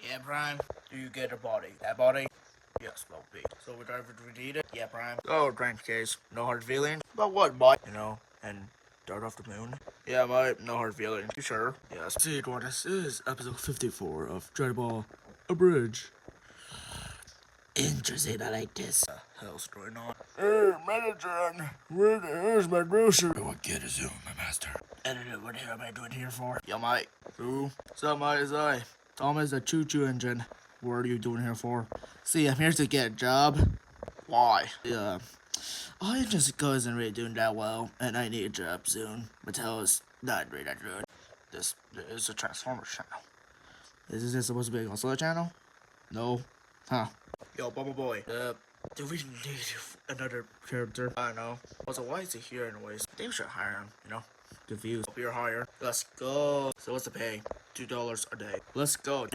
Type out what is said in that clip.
Yeah, Prime. Do you get a body? That body? Yes, will be. So we drive it, we need it? Yeah, Prime. Oh, Drive's case. No hard feelings? About what, boy? And Dark off the moon? Yeah, mate, no hard feelings. You sure? Yes. See, this is episode 54 of Dragon Ball Abridged. Interesting, I like this. Hell's going on? Hey, Metatron, where's my grocery? Go get a zoom, my master. Editor, what the hell am I doing here for? Yo, mate. Who? What's up, mate? It's I. Thomas the choo-choo engine. What are you doing here for? See, I'm here to get a job. Why? Yeah. I just isn't really doing that well, and I need a job soon. Mattel's not really that good. This is a Transformers channel. Is this supposed to be a console channel? No. Huh. Yo, Bubble Boy. Do we need another character? I don't know. Also, why is he here anyways? They should hire him, you know? Confused. Hope you're higher. Let's go. So what's the pay? $2 a day. Let's go.